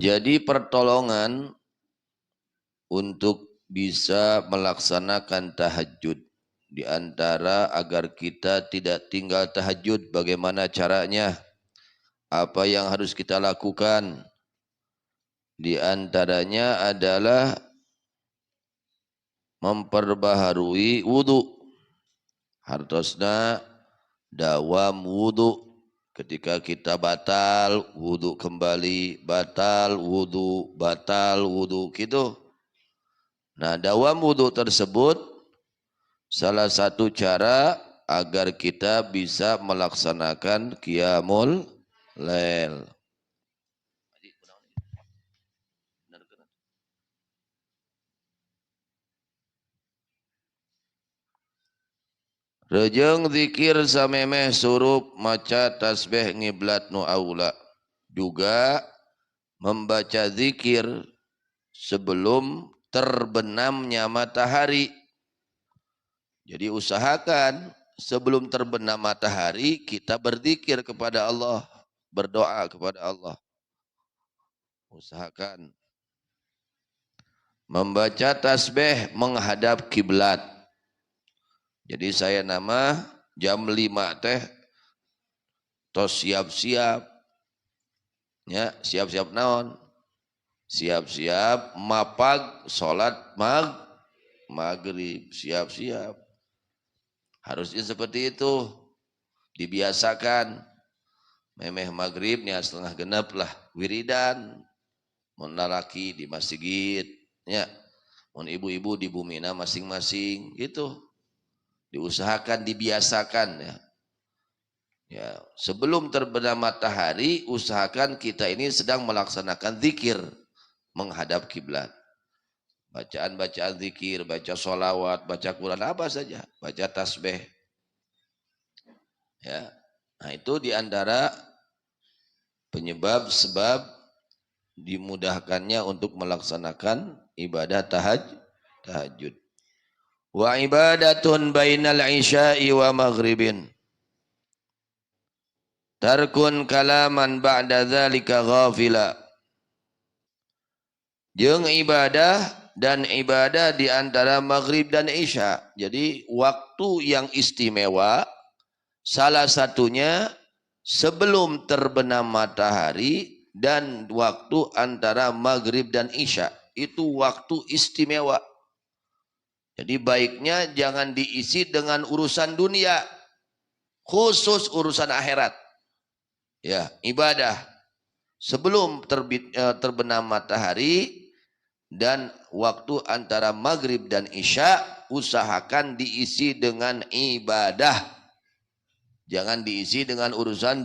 Jadi pertolongan untuk bisa melaksanakan tahajud. Di antara agar kita tidak tinggal tahajud, bagaimana caranya? Apa yang harus kita lakukan? Di antaranya adalah memperbaharui wudu. Hartosna dawam wudu. Ketika kita batal, wudu kembali, batal, wudu, gitu. Nah, dawam wudu tersebut salah satu cara agar kita bisa melaksanakan qiyamul lail. Rejeng zikir samemeh surup maca tasbih ngiblat nu aula. Juga membaca zikir sebelum terbenamnya matahari. Jadi usahakan sebelum terbenam matahari kita berzikir kepada Allah, berdoa kepada Allah. Usahakan membaca tasbih menghadap kiblat. Jadi saya nama jam 5 teh tos siap-siap ya, siap-siap naon? Siap-siap mapag salat maghrib, siap-siap. Harusnya seperti itu. Dibiasakan. Memeh maghrib nya setengah genap lah wiridan. Mun lalaki di masjid ya. Mun ibu-ibu di bumina masing-masing gitu. Diusahakan, dibiasakan ya. Ya, sebelum terbenam matahari usahakan kita ini sedang melaksanakan zikir menghadap kiblat. Bacaan-bacaan zikir, baca sholawat, baca Quran, apa saja, baca tasbih. Ya, nah itu diantara penyebab sebab dimudahkannya untuk melaksanakan ibadah tahajud. Wa ibadatun bainal isya'i wa maghribin. Tarkun kalaman ba'da dzalika ghafila. Jeung ibadah dan ibadah di antara maghrib dan isya. Jadi waktu yang istimewa salah satunya sebelum terbenam matahari dan waktu antara maghrib dan isya. Itu waktu istimewa. Jadi baiknya jangan diisi dengan urusan dunia. Khusus urusan akhirat. Ya, ibadah. Sebelum terbenam matahari dan waktu antara maghrib dan isya, usahakan diisi dengan ibadah. Jangan diisi dengan urusan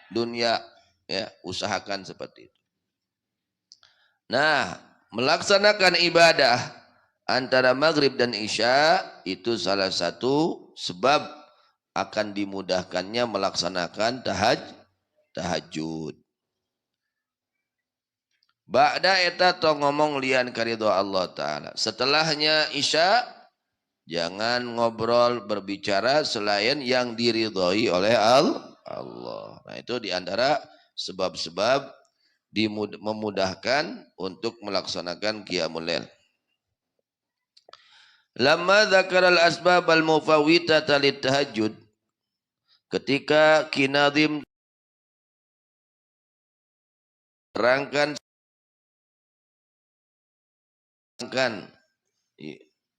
dunia. Ya, usahakan seperti itu. Nah, melaksanakan ibadah antara maghrib dan isya itu salah satu sebab akan dimudahkannya melaksanakan tahajud. Ba'da eta to ngomong lian karido Allah Ta'ala. Setelahnya isya, jangan ngobrol berbicara selain yang diridhoi oleh Allah. Nah itu diantara sebab-sebab memudahkan untuk melaksanakan qiyamul lail. Lamma dzakaral asbab al mufawwitata lit tahajud, ketika Kinazim terangkan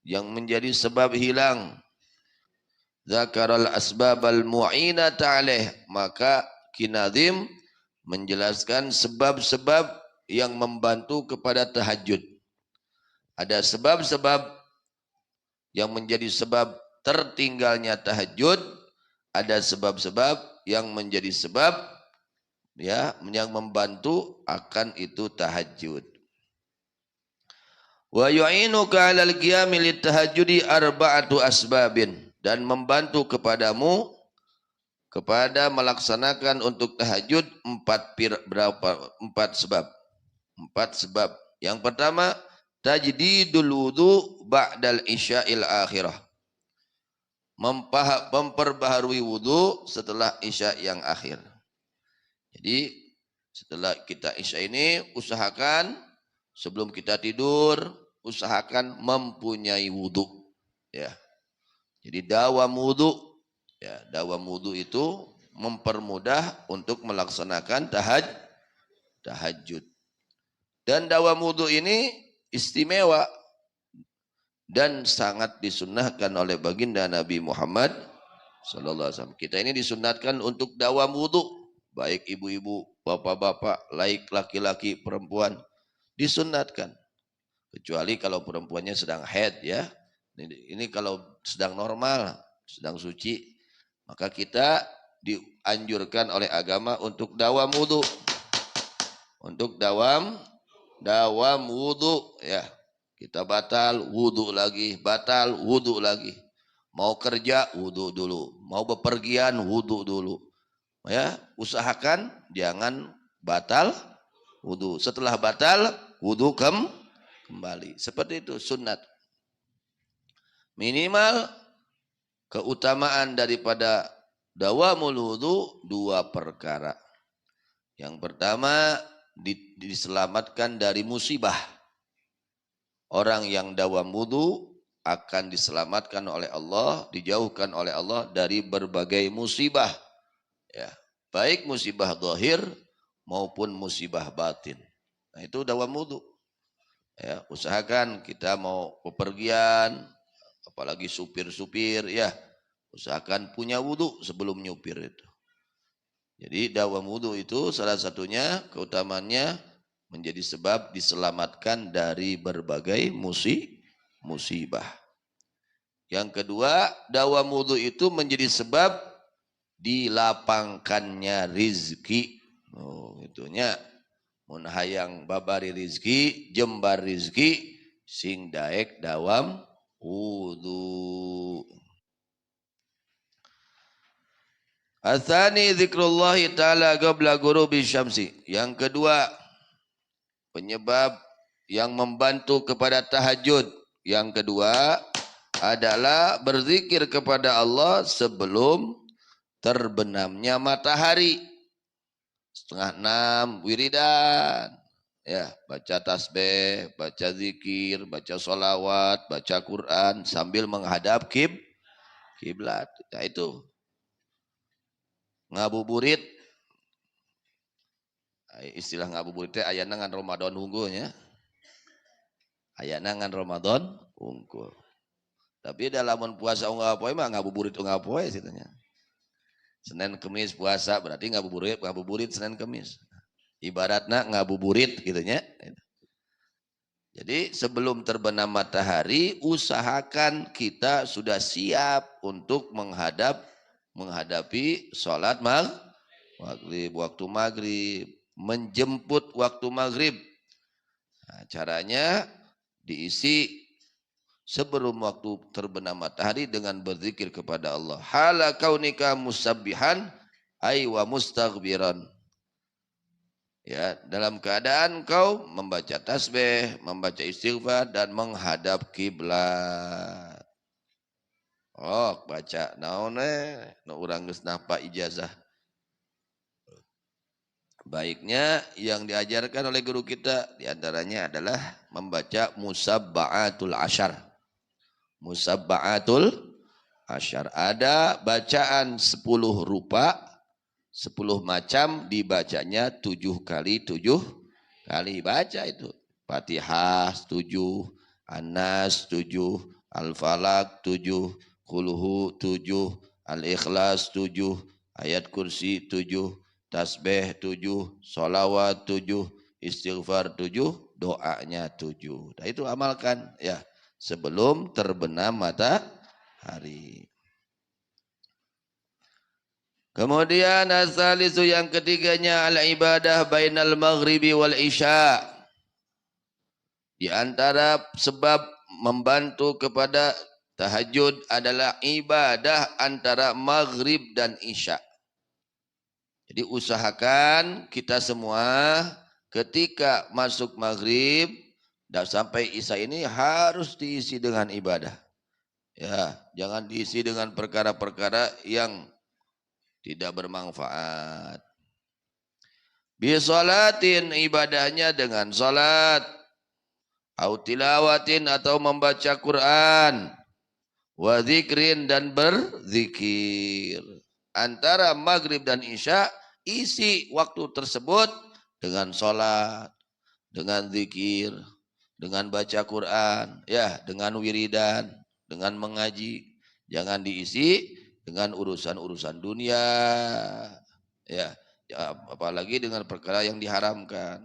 yang menjadi sebab hilang, zakaral asbabal mu'inata alaih, maka Kinazim menjelaskan sebab-sebab yang membantu kepada tahajud. Ada sebab-sebab yang menjadi sebab tertinggalnya tahajud, ada sebab-sebab yang menjadi sebab ya yang membantu akan itu tahajud. Wa yu'inuka 'alal qiyami litahajjudi arba'atu asbabin, dan membantu kepadamu kepada melaksanakan untuk tahajud empat sebab. Empat sebab. Yang pertama, tajdidul wudu ba'dal isya'il akhirah. Memperbaharui wudu setelah isya yang akhir. Jadi Setelah kita isya ini, usahakan sebelum kita tidur, usahakan mempunyai wudhu. Ya. Jadi dawam wudhu, ya, dawam wudhu itu mempermudah untuk melaksanakan tahajud. Dan dawam wudhu ini istimewa dan sangat disunnahkan oleh baginda Nabi Muhammad sallallahu alaihi wasallam. Kita ini disunnahkan untuk dawam wudhu, baik ibu-ibu, bapak-bapak, laki-laki, perempuan, disunnahkan. Kecuali kalau perempuannya sedang haid, ya. Ini kalau sedang normal, sedang suci, maka kita dianjurkan oleh agama untuk dawam wudhu. Untuk dawam wudhu, ya. Kita batal wudhu lagi, batal wudhu lagi. Mau kerja wudhu dulu, mau bepergian wudhu dulu. Ya, usahakan jangan batal wudhu. Setelah batal wudhu kembali. Seperti itu sunnat. Minimal keutamaan daripada dawamul wudhu 2 perkara. Yang pertama, diselamatkan dari musibah. Orang yang dawam wudhu akan diselamatkan oleh Allah, dijauhkan oleh Allah dari berbagai musibah. Ya, baik musibah zahir maupun musibah batin. Nah, itu dawam wudhu. Ya, usahakan kita mau bepergian, apalagi supir-supir, ya, usahakan punya wudhu sebelum nyupir itu. Jadi dawam wudhu itu salah satunya keutamaannya menjadi sebab diselamatkan dari berbagai musibah. Yang kedua, dawam wudhu itu menjadi sebab dilapangkannya rizki. Oh, itunya mun hayang babari rizki, jembar rizki, sing daek dawam wudhu. Atsani zikrullahi ta'ala qabla ghurubi syamsi. Yang kedua, penyebab yang membantu kepada tahajud. Yang kedua adalah berzikir kepada Allah sebelum terbenamnya matahari. 5:30 wiridan. Ya, baca tasbih, baca zikir, baca sholawat, baca Quran sambil menghadap kiblat. Nah, itu ngabuburit. Istilah ngabuburit teh aya ngan Ramadan unggulnya. Ayana ngan Ramadan unggul. Tapi dalam puasa unggal poe mah ngabuburit unggal poe situnya. Senin Kemis puasa berarti ngabuburit Senin Kemis. Ibaratna ngabuburit gitu nya. Jadi sebelum terbenam matahari usahakan kita sudah siap untuk menghadapi sholat maghrib, waktu maghrib, menjemput waktu maghrib. Nah, caranya diisi sebelum waktu terbenam matahari dengan berzikir kepada Allah. Hala kaunika musabbihan ay wa mustaghbiran. Ya, dalam keadaan kau membaca tasbih, membaca istighfar dan menghadap kiblat. Oh, baca naon nu urang geus napa ijazah. Baiknya yang diajarkan oleh guru kita diantaranya adalah membaca musabba'atul asyar. Musabba'atul asyar. Ada bacaan 10 rupa, 10 macam dibacanya 7 kali 7 kali baca itu. Fatihah 7, An-Nas 7, Al-Falaq 7, Qulhu 7, Al-Ikhlas 7, ayat kursi 7, tasbih 7, sholawat 7, istighfar 7, doanya 7. Nah, itu amalkan ya sebelum terbenam matahari. Kemudian asalisu yang ketiganya al ibadah bainal maghribi wal isya. Di antara sebab membantu kepada tahajud adalah ibadah antara maghrib dan isya. Jadi usahakan kita semua ketika masuk maghrib dan sampai isya ini harus diisi dengan ibadah. Ya, jangan diisi dengan perkara-perkara yang tidak bermanfaat. Bisolatin, ibadahnya dengan salat. Au tilawatin, atau membaca Quran. Wa dzikrin, dan berzikir. Antara maghrib dan isya, isi waktu tersebut dengan salat, dengan zikir, dengan baca Quran, ya, dengan wiridan, dengan mengaji. Jangan diisi dengan urusan-urusan dunia, ya, apalagi dengan perkara yang diharamkan.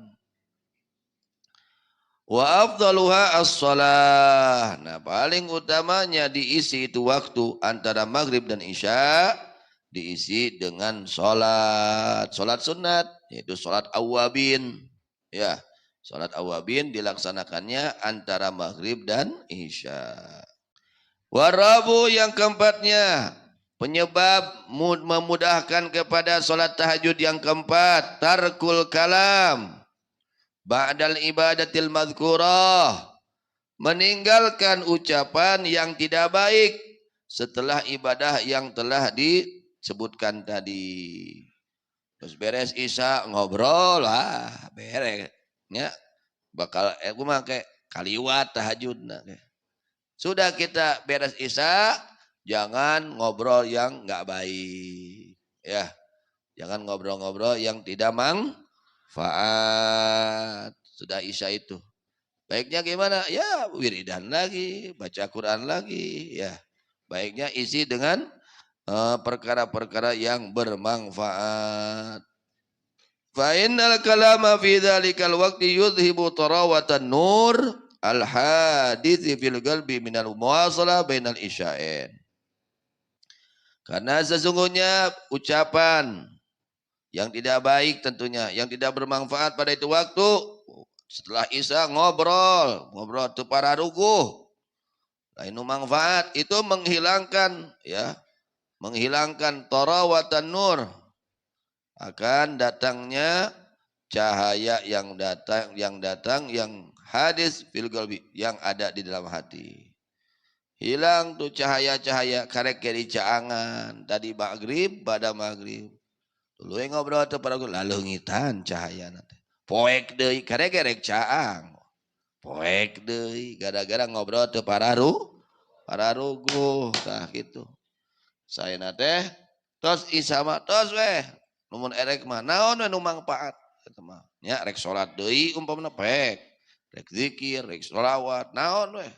Wa afdaluha as-shalah. Nah, paling utamanya diisi itu waktu antara maghrib dan isya, diisi dengan sholat. Sholat sunat, yaitu sholat awabin. Ya, sholat awabin dilaksanakannya antara maghrib dan isya. Warabu, yang keempatnya, penyebab memudahkan kepada sholat tahajud yang keempat, tarkul kalam ba'dal ibadatil madhkurah, meninggalkan ucapan yang tidak baik setelah ibadah yang telah disebutkan tadi. Terus beres isya ngobrol lah, beres ya, bakal aku make kaliwat tahajud. Sudah kita beres isya, jangan ngobrol yang nggak baik, ya, jangan ngobrol-ngobrol yang tidak manfaat. Sudah isya itu, baiknya gimana? Ya, wiridan lagi, baca Quran lagi, ya. Baiknya isi dengan perkara-perkara yang bermanfaat. Fa innal kalama fi dzalikal waqti yudhibu tarawatan nur al hadits fil qalbi minal muwasalah bainal isya'in. Karena sesungguhnya ucapan yang tidak baik, tentunya yang tidak bermanfaat pada itu waktu, setelah isya ngobrol tu para ruguh, lain manfaat, itu menghilangkan, ya, menghilangkan tarawatan nur, akan datangnya cahaya yang datang hadis fil qalbi, yang ada di dalam hati. Hilang tuh cahaya-cahaya karek kiri caangan tadi maghrib pada maghrib. Dulu yang ngobrol tuh pada lalu ngitan cahaya nanti. Poek deui karek caang. Poek deui gara-gara ngobrol tuh para ruguh tah gitu. Saya nate tos isama tos weh. Numun erek mah naon we nu manfaat eta mah. Nya rek salat deui umpamana pek. Rek zikir, rek sholawat, naon weh.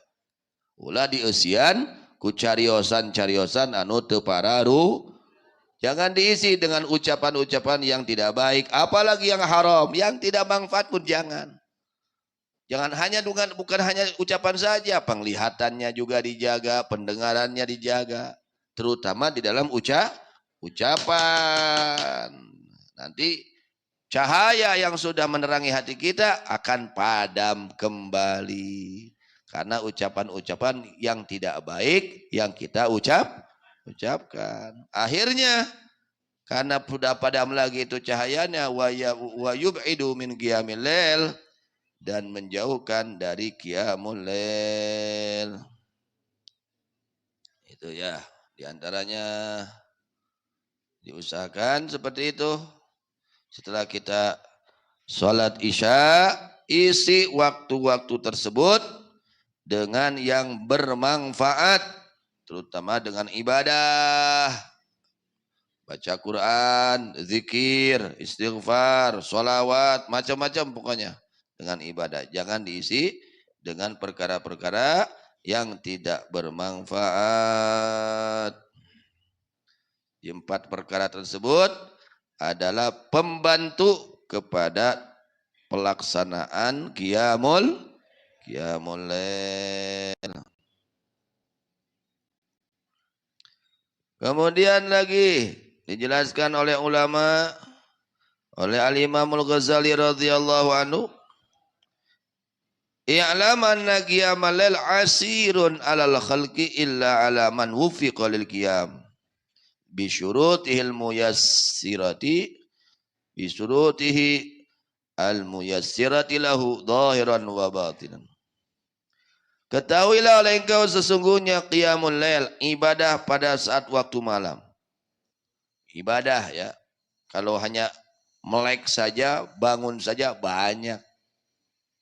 Ulah dieusian ku cariosan anu teu pararu. Jangan diisi dengan ucapan-ucapan yang tidak baik, apalagi yang haram, yang tidak manfaat pun jangan. Jangan hanya bukan hanya ucapan saja, penglihatannya juga dijaga, pendengarannya dijaga, terutama di dalam ucapan. Nanti cahaya yang sudah menerangi hati kita akan padam kembali. Karena ucapan-ucapan yang tidak baik yang kita ucapkan. Akhirnya karena sudah padam lagi itu cahayanya, wa yub'idu min qiyamil lail, dan menjauhkan dari qiyamul lail. Itu ya, diantaranya diusahakan seperti itu. Setelah kita sholat isya, isi waktu-waktu tersebut dengan yang bermanfaat, terutama dengan ibadah, baca Quran, zikir, istighfar, sholawat, macam-macam pokoknya dengan ibadah. Jangan diisi dengan perkara-perkara yang tidak bermanfaat. 4 perkara tersebut adalah pembantu kepada pelaksanaan qiyamul lail. Kemudian lagi dijelaskan oleh ulama, oleh Al-Imam Al-Ghazali radhiyallahu anhu, i'lam anna qiyamal lail asirun alal khalqi illa ala man wufiqa lil qiyam bi syurutihil muyassirati bi syurutihi al muyassirati lahu zahiran wa batinan. Ketahuilah oleh engkau sesungguhnya qiyamul lail, ibadah pada saat waktu malam. Ibadah ya. Kalau hanya Melek saja, bangun saja banyak.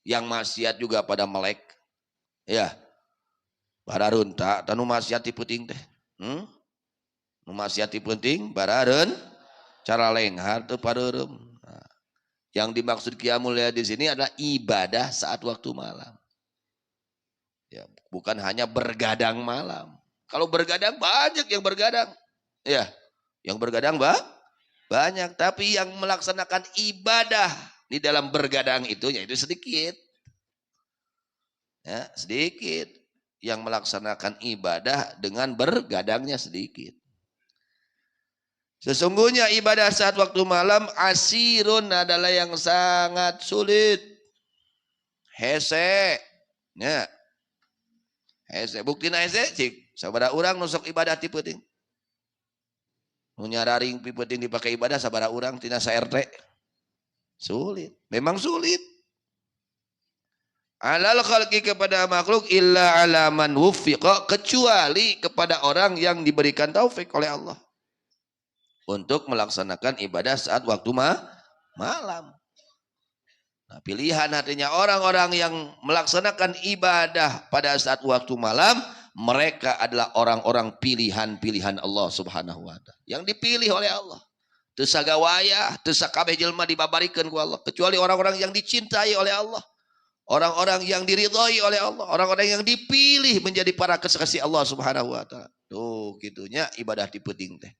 Yang maksiat juga pada melek. Ya. Barareun tak tanu maksiat penting teh. Nu maksiat penting barareun cara lenghar teu pareureum. Nah, yang dimaksud qiyamul lail di sini adalah ibadah saat waktu malam. Ya, bukan hanya bergadang malam. Kalau bergadang banyak yang bergadang. Ya, yang bergadang banyak, tapi yang melaksanakan ibadah di dalam bergadang itu sedikit. Ya, sedikit. Yang melaksanakan ibadah dengan bergadangnya sedikit. Sesungguhnya ibadah saat waktu malam asirun adalah yang sangat sulit. Hese. Ya. Hese. Buktina hese cik. Sabada urang nusok ibadah ti peuting. Nu nyararing pi peuting dipakai ibadah sabada urang tina sa-RT. Sulit. Memang sulit. Alal khalqi kepada makhluk illa alaman wufiqa, kecuali kepada orang yang diberikan taufik oleh Allah untuk melaksanakan ibadah saat waktu malam. Nah, pilihan artinya orang-orang yang melaksanakan ibadah pada saat waktu malam, mereka adalah orang-orang pilihan-pilihan Allah Subhanahu wa taala. Yang dipilih oleh Allah. Teu sagawaya, teu sakabeh jelema dibabarikeun ku Allah, kecuali orang-orang yang dicintai oleh Allah. Orang-orang yang diridhoi oleh Allah, orang-orang yang dipilih menjadi para kekasih Allah Subhanahu wa taala. Tuh, gitunya ibadah di penting teh.